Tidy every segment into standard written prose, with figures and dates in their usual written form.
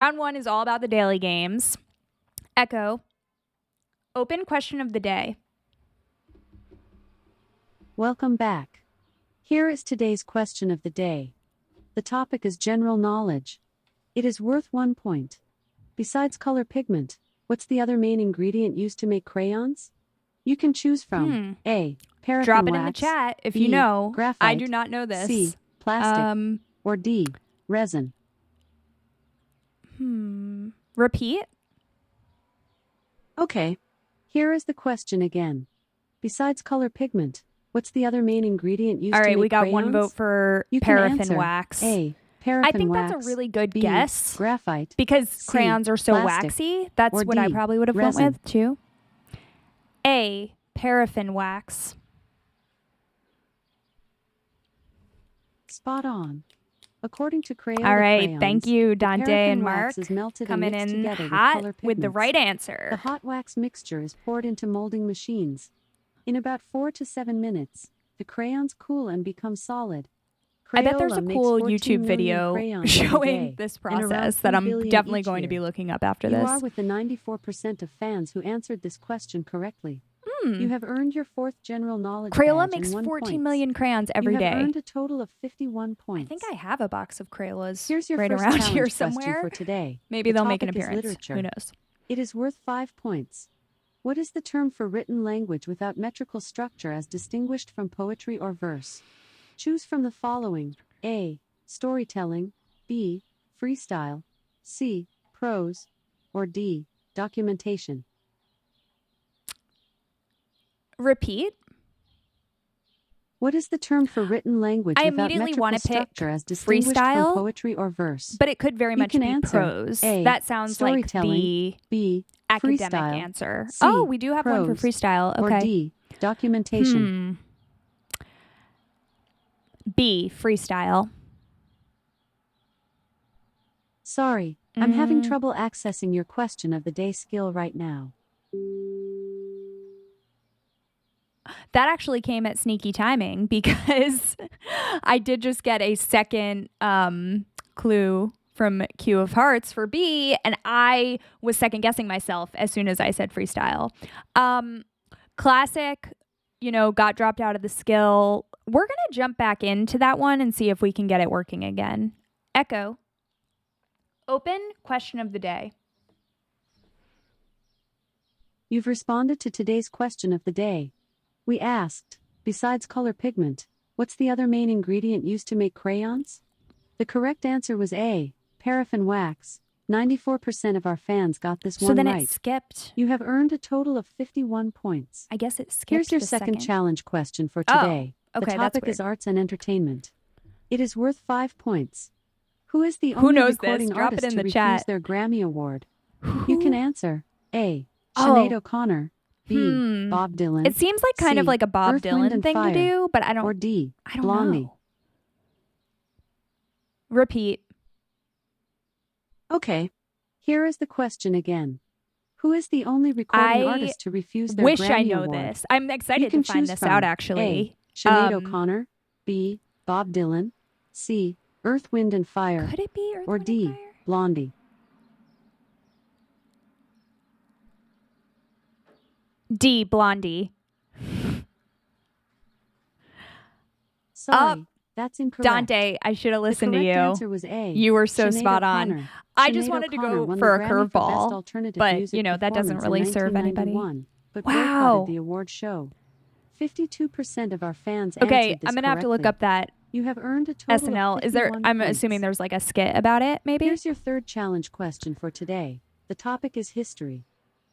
Round one is all about the daily games. Echo, open question of the day. Welcome back. Here is today's question of the day. The topic is general knowledge. It is worth 1 point. Besides color pigment, what's the other main ingredient used to make crayons? You can choose from A. Paraffin Drop it wax, in the chat if B. you know. Graphite, I do not know this. C. Plastic, or D. Resin. Repeat. Okay. Here is the question again. Besides color pigment, what's the other main ingredient used All to right, make we got crayons? one vote for You can paraffin answer wax. A. Paraffin I think wax, that's a really good B. guess. Graphite, Because C. crayons are so Plastic, waxy. That's or what I D. probably would have Resin. went with too. A. Paraffin wax. Spot on. According to Crayola All right, crayons, thank you, the Dante paraffin and wax Mark, is melted coming and mixed in together hot with color with the pigments. right The answer. hot wax mixture is poured into molding machines. In about 4 to 7 minutes, the crayons cool and become solid. I bet there's a Crayola makes cool 14 YouTube million video crayons every showing day, this and around process 3 that I'm billion definitely each going to be year. looking up after You this. are with the 94% of fans who answered this question correctly. You have earned your 4th general knowledge Crayola badge makes and 1 14 point. million crayons every You day. have earned a total of 51 points. I think I have a box of Crayolas Here's your right first around challenge here question somewhere. for today. Maybe The they'll make an topic is appearance. literature. Who knows? It is worth 5 points. What is the term for written language without metrical structure as distinguished from poetry or verse? Choose from the following: A. Storytelling, B. Freestyle, C. Prose, or D. Documentation. Repeat. What is the term for written language I without immediately metrical want to pick structure as distinguished freestyle, from poetry or verse? but it could very You much can be answer prose. A. That sounds like Storytelling, the B. academic Freestyle, answer. C. Oh, we do have one for Prose, freestyle. or Okay. D. Documentation. B. Freestyle. Sorry, I'm having trouble accessing your question of the day skill right now. That actually came at sneaky timing because I did just get a second clue from Q of Hearts for B, and I was second guessing myself as soon as I said freestyle. Classic, got dropped out of the skill. We're going to jump back into that one and see if we can get it working again. Echo, open question of the day. You've responded to today's question of the day. We asked, besides color pigment, what's the other main ingredient used to make crayons? The correct answer was A. Paraffin wax. 94% of our fans got this one right. So then it skipped. You have earned a total of 51 points. I guess it skipped. Here's your the second challenge question for today. Okay, the topic is arts and entertainment. It is worth 5 points. Who is the only recording artist to refuse their Grammy Award? You can answer A. Sinead O'Connor, B. Bob Dylan. It seems like kind of like a Bob Dylan thing to do, but I don't. Or D. I don't Blondie. know. Repeat. Okay. Here is the question again. Who is the only recording artist to refuse their Grammy Award? I wish I know this. I'm excited to find this out, actually. A. Sinead O'Connor, B. Bob Dylan, C. Earth, Wind and Fire, Could it be Earth, or Wind, D. and Fire? Blondie. D. Blondie. Sorry, that's incorrect. Dante, I should have listened to you. The correct answer was A. You were so Sinead spot O'Connor. on. I just Sinead wanted to O'Connor go for a curveball, but music that doesn't really serve anybody. But wow. The award show. 52% of our fans okay, answered this I'm gonna have to look correctly. up that. You have earned a total SNL. of 51 Is there? I'm points. assuming there's like a skit about it. Maybe. Here's your third challenge question for today. The topic is history.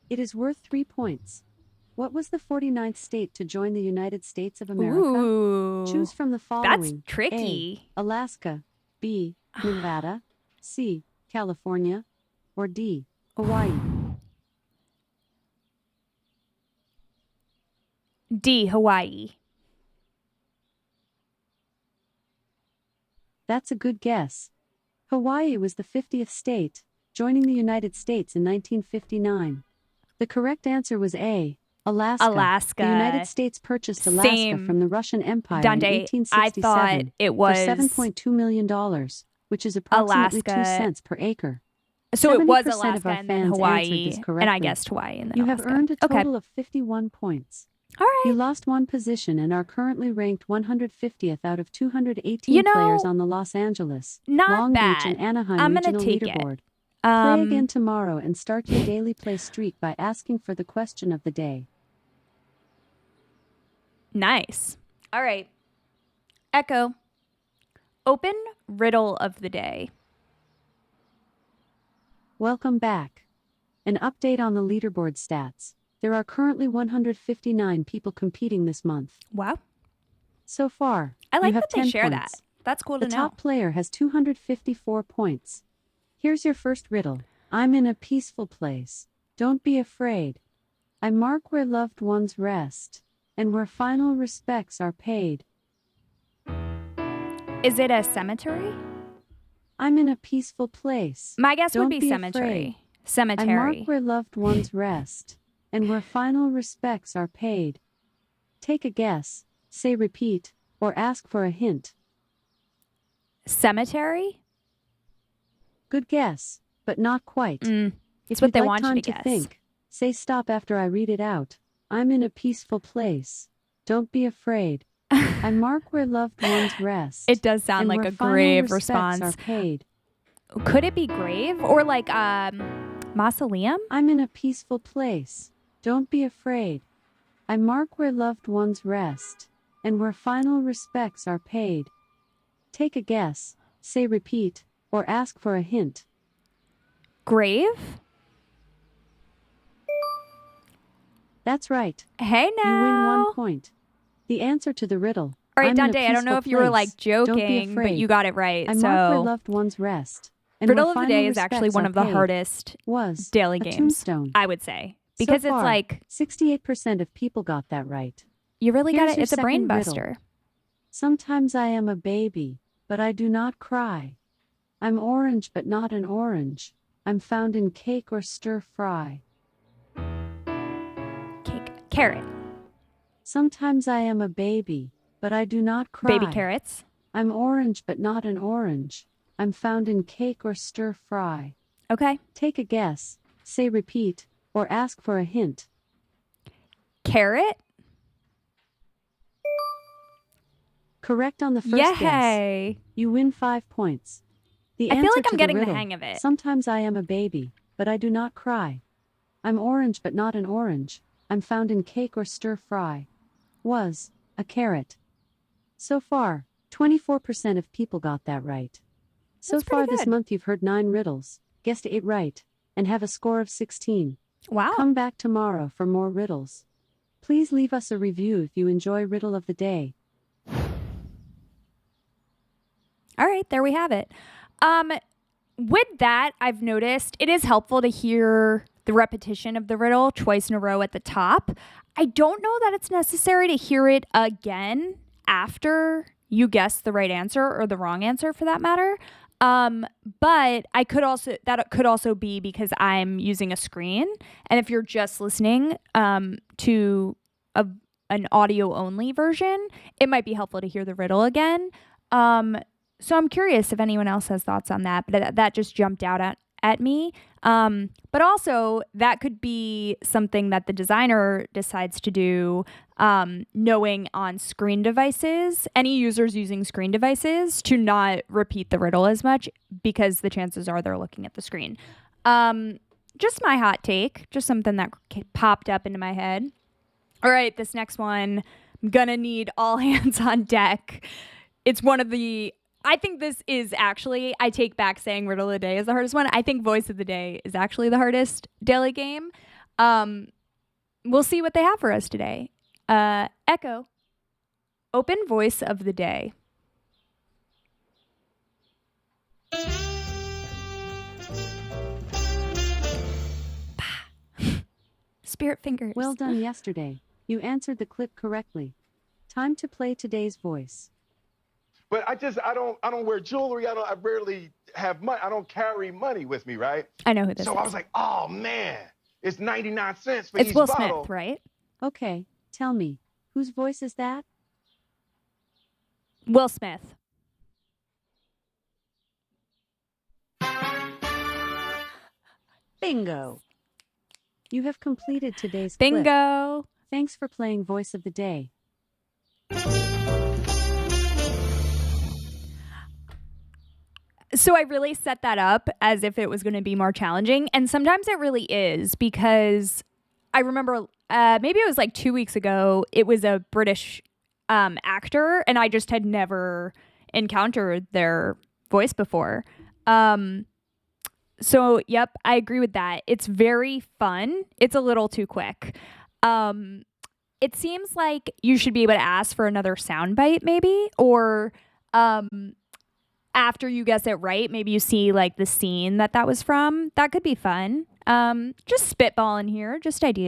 It is worth 3 points. What was the 49th state to join the United States of America? Ooh, choose from the following. That's tricky. A. Alaska, B. Nevada, C. California, or D. Hawaii. D. Hawaii. That's a good guess. Hawaii was the 50th state, joining the United States in 1959. The correct answer was A. Alaska. The United States purchased Alaska from the Russian Empire Dante, in 1867 I thought it was for $7.2 million, which is approximately 2 cents per acre. So it was 70% Alaska of our and then fans answered Hawaii, this and I correctly. guessed Hawaii and then You Alaska. have earned a Okay. total of 51 points. All right. You lost one position and are currently ranked 150th out of 218 You know, players on the Los Angeles, Not Long Beach, bad. and Anaheim I'm gonna regional take leaderboard. it. Play again tomorrow and start your daily play streak by asking for the question of the day. Nice. All right. Echo. Open riddle of the day. Welcome back. An update on the leaderboard stats. There are currently 159 people competing this month. Wow. So far, I like you have that they 10 share points. that. That's cool The to know. top player has 254 points. Here's your first riddle. I'm in a peaceful place. Don't be afraid. I mark where loved ones rest, and where final respects are paid. Is it a cemetery? I'm in a peaceful place. My guess would Don't be be cemetery. afraid. I Cemetery. mark where loved ones rest, and where final respects are paid. Take a guess, say repeat, or ask for a hint. Cemetery? Good guess, but not quite. It's If what you'd they like want you time to to guess. think, say stop after I read it out. I'm in a peaceful place. Don't be afraid. I mark where loved ones rest. It does sound and like where a final grave respects response. are paid. Could it be grave or like mausoleum? I'm in a peaceful place. Don't be afraid. I mark where loved ones rest, and where final respects are paid. Take a guess, say repeat, or ask for a hint. Grave? That's right. Hey now. You win 1 point. The answer to the riddle. All right, I'm in a Dante, I don't know if peaceful you were like place. Don't be joking, but afraid. you got it right. I mark where So loved ones rest. And Riddle where of the final Day is actually respects one are of the paid. hardest Was daily a games, tombstone. I would say. Because So it's far, like 68% of people got that right. you really got Here's it. your It's a brain second riddle. buster. Sometimes I am a baby, but I do not cry. I'm orange but not an orange. I'm found in cake or stir fry. Cake. Carrot. Sometimes I am a baby, but I do not cry. Baby carrots. I'm orange but not an orange. I'm found in cake or stir fry. Okay. Take a guess, say repeat, or ask for a hint. Carrot. Correct on the first guess. Yay. You win 5 points. The I feel answer like I'm to getting the riddle, hang of it. Sometimes I am a baby, but I do not cry. I'm orange but not an orange. I'm found in cake or stir fry. Was a carrot. So far, 24% of people got that right. So That's pretty far this good. month you've heard 9 riddles, guessed 8 right, and have a score of 16. Wow. Come back tomorrow for more riddles. Please leave us a review if you enjoy Riddle of the Day. All right, there we have it. With that, I've noticed it is helpful to hear the repetition of the riddle twice in a row at the top. I don't know that it's necessary to hear it again after you guess the right answer or the wrong answer for that matter. But that could also be because I'm using a screen. And if you're just listening to an audio only version, it might be helpful to hear the riddle again. So I'm curious if anyone else has thoughts on that, but that just jumped out at me. But also that could be something that the designer decides to do, knowing on screen devices, any users using screen devices, to not repeat the riddle as much because the chances are they're looking at the screen. Just my hot take, just something that popped up into my head. All right, this next one, I'm gonna need all hands on deck. It's one of the, I think this is actually, I take back saying Riddle of the Day is the hardest one. I think Voice of the Day is actually the hardest daily game. We'll see what they have for us today. Echo, open Voice of the Day. Spirit fingers. Well done yesterday. You answered the clip correctly. Time to play today's voice. But I don't wear jewelry. I rarely have money. I don't carry money with me, right? I know who this is. So I was like, oh man, it's 99 cents for it's each Will bottle. Smith, right? Okay, tell me, whose voice is that? Will Smith. Bingo. You have completed today's clip. Bingo. Thanks for playing Voice of the Day. So I really set that up as if it was going to be more challenging. And sometimes it really is, because I remember maybe it was like 2 weeks ago, it was a British actor, and I just had never encountered their voice before. So, yep, I agree with that. It's very fun. It's a little too quick. It seems like you should be able to ask for another soundbite, maybe, or after you guess it right, maybe you see like the scene that was from. That could be fun. Just spitballing here, just ideas.